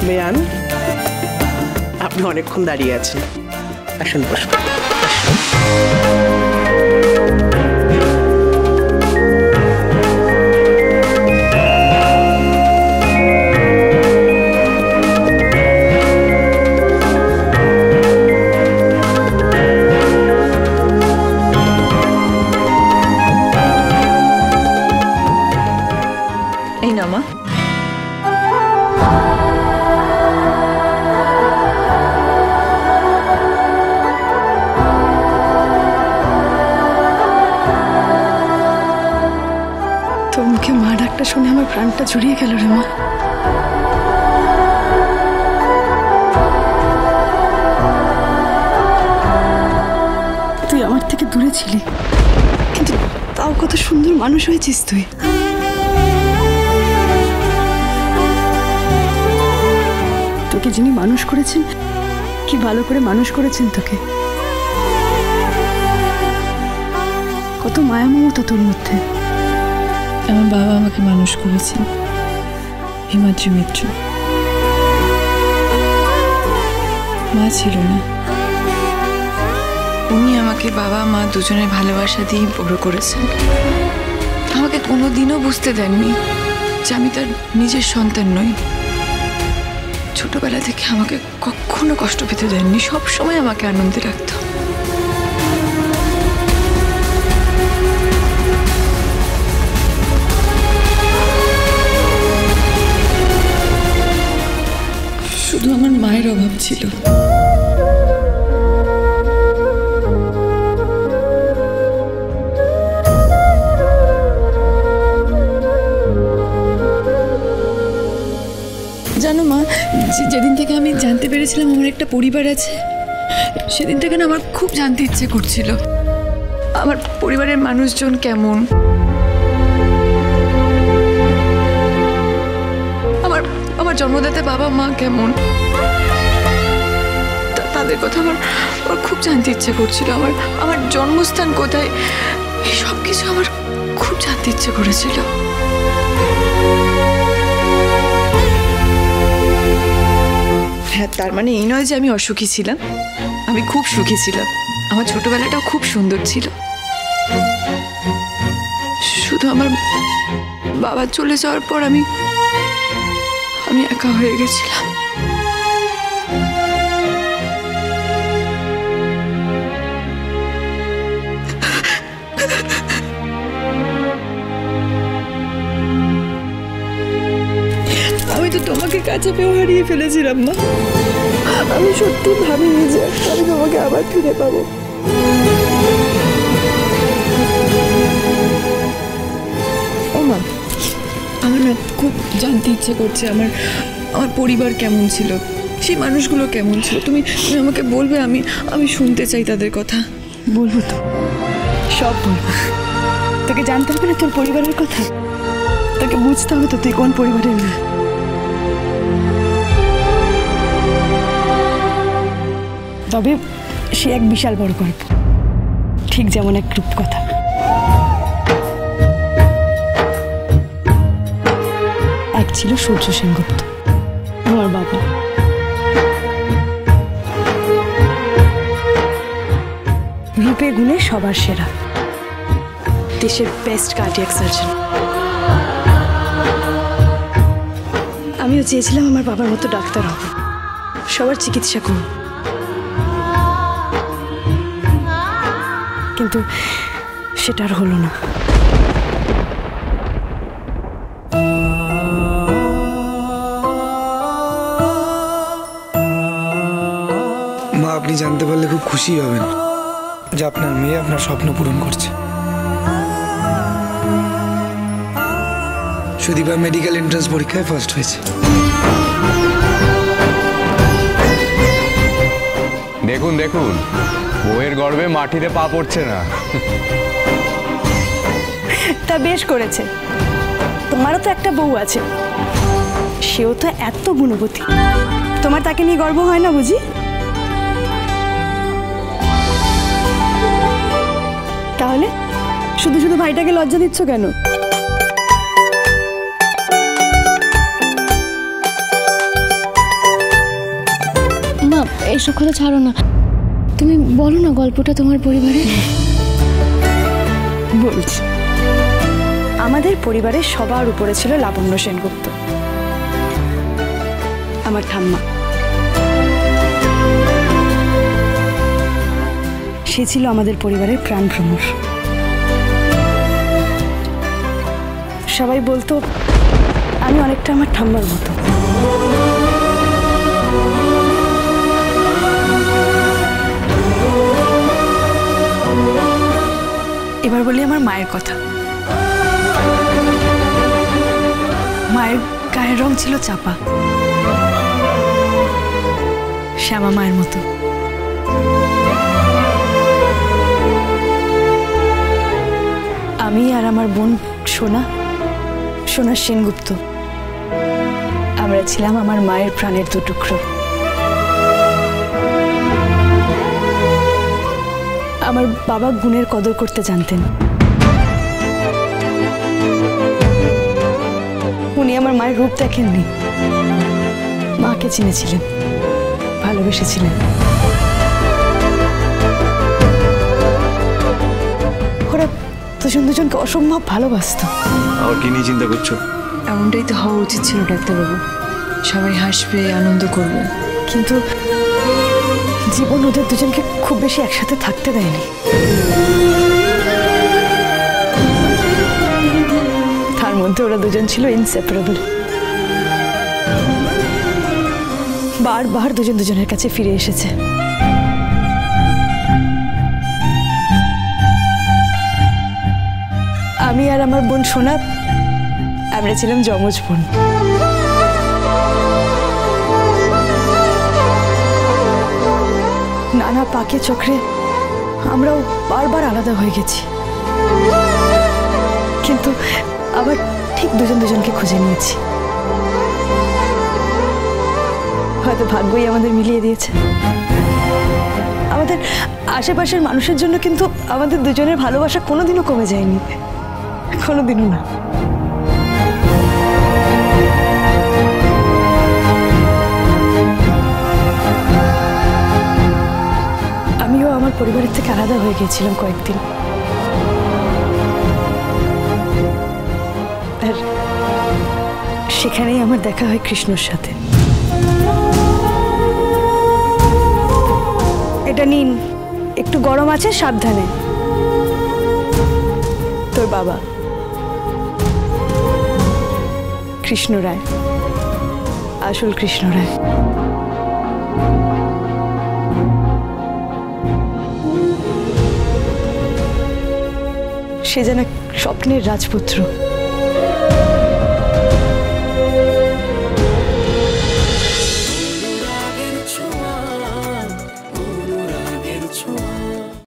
বেয়ান, আপনি অনেকক্ষণ দাঁড়িয়ে আছেন, আসুন বসুন। এই না মা, তোর মুখে মা ডাকটা শুনে আমার প্রাণটা জুড়িয়ে গেল রে মা। তুই আমার থেকে দূরে ছিলি, কিন্তু তাও কত সুন্দর মানুষ হয়েছিস তুই। তোকে যিনি মানুষ করেছেন, কি ভালো করে মানুষ করেছেন তোকে। কত মায়া মমতা তোর মধ্যে। আমার বাবা আমাকে মানুষ করেছেন হিমাদ্রি মিত্র। মা ছিল না, উনি আমাকে বাবা মা দুজনের ভালোবাসা দিয়ে বড় করেছেন। আমাকে কোনোদিনও বুঝতে দেননি যে আমি তার নিজের সন্তান নই। ছোটবেলা থেকে আমাকে কখনো কষ্ট পেতে দেননি, সবসময় আমাকে আনন্দে রাখত। শুধু আমার মায়ের অভাব ছিল। জানো মা, যেদিন থেকে আমি জানতে পেরেছিলাম আমার একটা পরিবার আছে, সেদিন থেকে না আমার খুব জানতে ইচ্ছে করছিল আমার পরিবারের মানুষজন কেমন, আমার জন্মদাতা বাবা মা কেমন, তাদের কথা আমার খুব জানতে ইচ্ছে করছিল। আমার জন্মস্থান কোথায়, এই সব কিছু আমার খুব জানতে ইচ্ছে করেছিল। হ্যাঁ, তার মানে এই নয় যে আমি অসুখী ছিলাম, আমি খুব সুখী ছিলাম। আমার ছোটবেলাটাও খুব সুন্দর ছিল। শুধু আমার বাবা চলে যাওয়ার পর আমি একা হয়ে গেছিলাম। আমি তো তোমাকে কাছে পেয়েও হারিয়ে ফেলেছিলাম না। আমি সত্যি ভাবিনি যে আমি তোমাকে আবার ফিরে পাবো। ও মা, আমার না খুব জানতে ইচ্ছে করছে আমার পরিবার কেমন ছিল, সেই মানুষগুলো কেমন ছিল। তুমি আমাকে বলবে, আমি শুনতে চাই তাদের কথা। বলবো তো, সব বলবো। তোকে জানতে হবে না তোর পরিবারের কথা, তোকে বুঝতে হবে তো তুই কোন পরিবারের মেয়ে। তবে সে এক বিশাল বড় গল্প, ঠিক যেমন এক রূপকথা। এক ছিল সূর্য সেনগুপ্ত, আমার বাবা। রূপে গুণে সবার সেরা, দেশের বেস্ট কার্ডিয়াক সার্জন। আমিও চেয়েছিলাম আমার বাবার মতো ডাক্তার হব, সবার চিকিৎসা করব, কিন্তু সেটা আর হলো না। মা, আপনি জানতে পারলে খুব খুশি হবেন যে আপনার মেয়ে আপনার স্বপ্ন পূরণ করছে। সুদীপা মেডিকেল এন্ট্রান্স পরীক্ষায় ফার্স্ট হয়েছে। দেখুন দেখুন, বউয়ের গর্বে মাটিতে পা পড়ছে না। তা বেশ করেছে, তোমারও তো একটা বউ আছে, সেও তো এত গুণবতী, তোমার তাকে নিয়ে গর্ব হয় না বুঝি? তাহলে শুধু শুধু ভাইটাকে লজ্জা দিচ্ছ কেন? এসব কথা ছাড়ো না, তুমি বলো না গল্পটা তোমার পরিবারে। বলছি, আমাদের পরিবারের সবার উপরে ছিল লাবণ্য সেনগুপ্ত, আমার ঠাম্মা। সে ছিল আমাদের পরিবারের প্রাণ ভ্রমর। সবাই বলতো আমি অনেকটা আমার ঠাম্মার মতো। এবার বলি আমার মায়ের কথা। মায়ের গায়ের রং ছিল চাপা, শ্যামা মায়ের মতো। আমি আর আমার বোন সোনা সেনগুপ্ত, আমরা ছিলাম আমার মায়ের প্রাণের দুটুকরো। আমার বাবা গুণের কদর করতে জানতেন। উনি আমার মায়ের রূপ দেখেননি, মাকে চিনেছিলেন, ভালোবেসেছিলেন। ওরা দুজনকে অসম্ভব ভালোবাসতো। আর কি নিয়ে চিন্তা করছো? এমনটাই তো হওয়া উচিত ছিল ডাক্তারবাবু, সবাই হাসবে, আনন্দ করবে। কিন্তু জীবন ওদের দুজনকে খুব বেশি একসাথে থাকতে দেয়নি। তার মধ্যে ওরা দুজন ছিল ইনসেপারেবল। বারবার দুজনের কাছে ফিরে এসেছে। আমি আর আমার বোন সোনা, আমরা ছিলাম যমজ বোন। নানা পাকে চক্রে আমরাও বারবার আলাদা হয়ে গেছি, কিন্তু আবার ঠিক দুজনকে খুঁজে নিয়েছি। হয়তো ভাগ্যই আমাদের মিলিয়ে দিয়েছে। আমাদের আশেপাশের মানুষের জন্য কিন্তু আমাদের দুজনের ভালোবাসা কোনোদিনও কমে যায়নি, কোনোদিনও না। আমিও আমার পরিবারের থেকে আলাদা হয়ে গিয়েছিলাম কয়েকদিন। আর সেখানেই আমার দেখা হয় কৃষ্ণর সাথে। এটা নিন, একটু গরম আছে, সাবধানে। তোর বাবা কৃষ্ণ রায়, আসল কৃষ্ণ রায়। সে যেন স্বপ্নের রাজপুত্র।